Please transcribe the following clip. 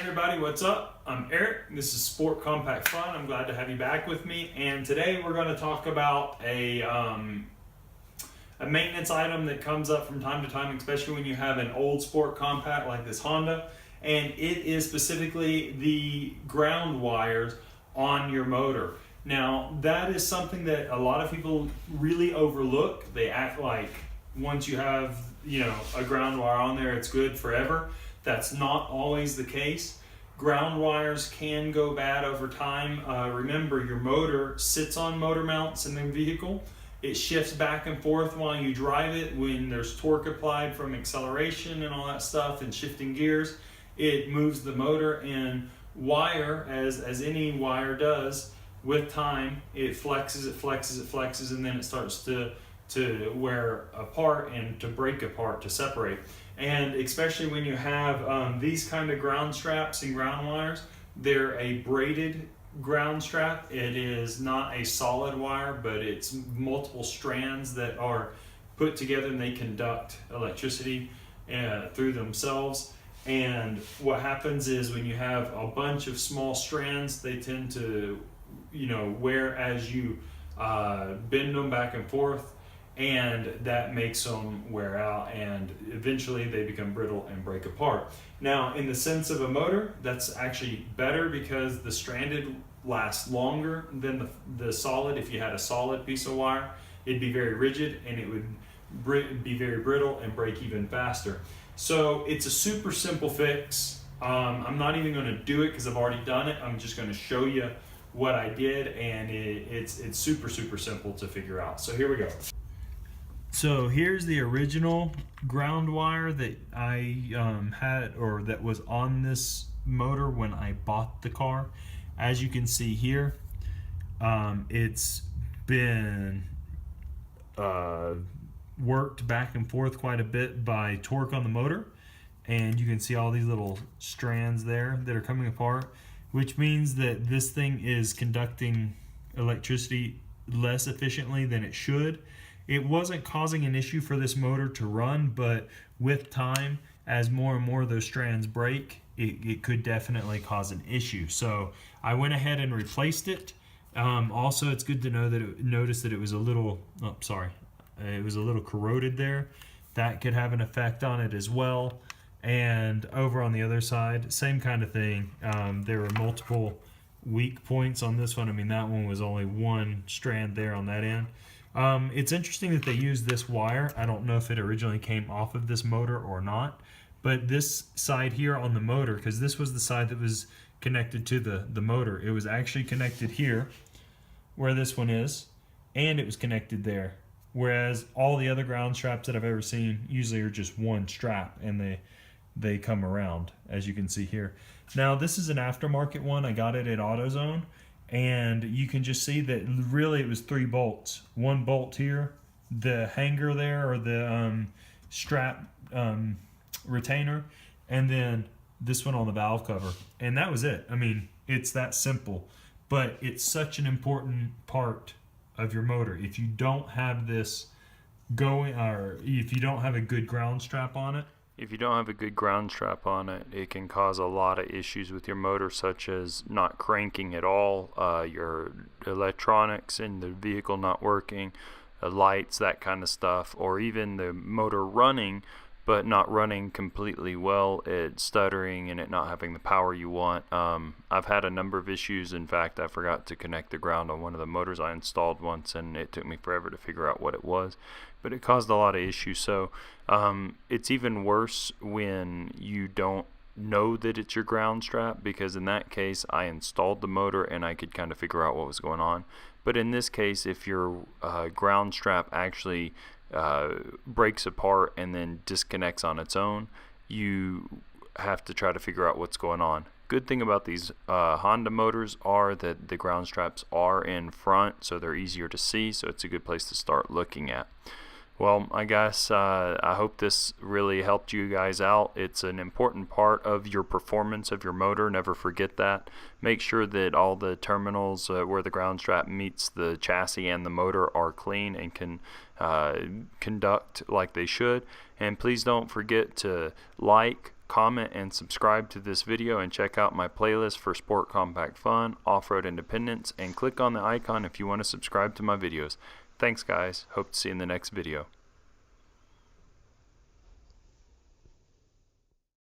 everybody, what's up? I'm Eric. This is Sport Compact Fun. I'm glad to have you back with me. And today we're going to talk about a maintenance item that comes up from time to time, especially when you have an old sport compact like this Honda. And it is specifically the ground wires on your motor. Now, that is something that a lot of people really overlook. They act like once you have, a ground wire on there, it's good forever. That's not always the case. Ground wires can go bad over time. Remember, your motor sits on motor mounts in the vehicle. It shifts back and forth while you drive it. When there's torque applied from acceleration and all that stuff and shifting gears, it moves the motor, and wire, as any wire does, with time, it flexes, and then it starts to wear apart and to break apart, to separate. And especially when you have these kind of ground straps and ground wires, they're a braided ground strap. It is not a solid wire, but it's multiple strands that are put together, and they conduct electricity through themselves. And what happens is when you have a bunch of small strands, they tend to wear as you bend them back and forth, and that makes them wear out, and eventually they become brittle and break apart. Now, in the sense of a motor, that's actually better because the stranded lasts longer than the solid. If you had a solid piece of wire, it'd be very rigid and it would be very brittle and break even faster. So it's a super simple fix. I'm not even going to do it because I've already done it. I'm just going to show you what I did, and it's super simple to figure out. So here we go. So here's the original ground wire that I had, or that was on this motor when I bought the car. As you can see here, it's been worked back and forth quite a bit by torque on the motor, and you can see all these little strands there that are coming apart, which means that this thing is conducting electricity less efficiently than it should. It wasn't causing an issue for this motor to run, but with time, as more and more of those strands break, it could definitely cause an issue. So I went ahead and replaced it. Also, it's good to know that notice that it was a little, it was a little corroded there. That could have an effect on it as well. And over on the other side, same kind of thing. There were multiple weak points on this one. I mean, that one was only one strand there on that end. It's interesting that they used this wire. I don't know if it originally came off of this motor or not, but this side here on the motor, because this was the side that was connected to the motor, it was actually connected here where this one is, and it was connected there. Whereas all the other ground straps that I've ever seen usually are just one strap, and they come around, as you can see here. Now, this is an aftermarket one. I got it at AutoZone. And you can just see that really it was 3 bolts. One bolt here, the hanger there, or the strap retainer, and then this one on the valve cover. And that was it. I mean, it's that simple. But it's such an important part of your motor. If you don't have this going, or if you don't have a good ground strap on it, If you don't have a good ground strap on it, it can cause a lot of issues with your motor, such as not cranking at all, your electronics in the vehicle not working, lights, that kind of stuff, or even the motor running but not running completely well, it stuttering and it not having the power you want. I've had a number of issues. In fact, I forgot to connect the ground on one of the motors I installed once, and it took me forever to figure out what it was, but it caused a lot of issues. So it's even worse when you don't know that it's your ground strap, because in that case I installed the motor and I could kind of figure out what was going on. But in this case, if your ground strap actually breaks apart and then disconnects on its own, you have to try to figure out what's going on. Good thing about these Honda motors are that the ground straps are in front, so they're easier to see, so it's a good place to start looking at. Well, I guess I hope this really helped you guys out. It's an important part of your performance of your motor. Never forget that. Make sure that all the terminals where the ground strap meets the chassis and the motor are clean and can conduct like they should. And please don't forget to like, comment and subscribe to this video, and check out my playlist for sport compact fun, off-road independence, and click on the icon if you want to subscribe to my videos. Thanks guys, hope to see you in the next video.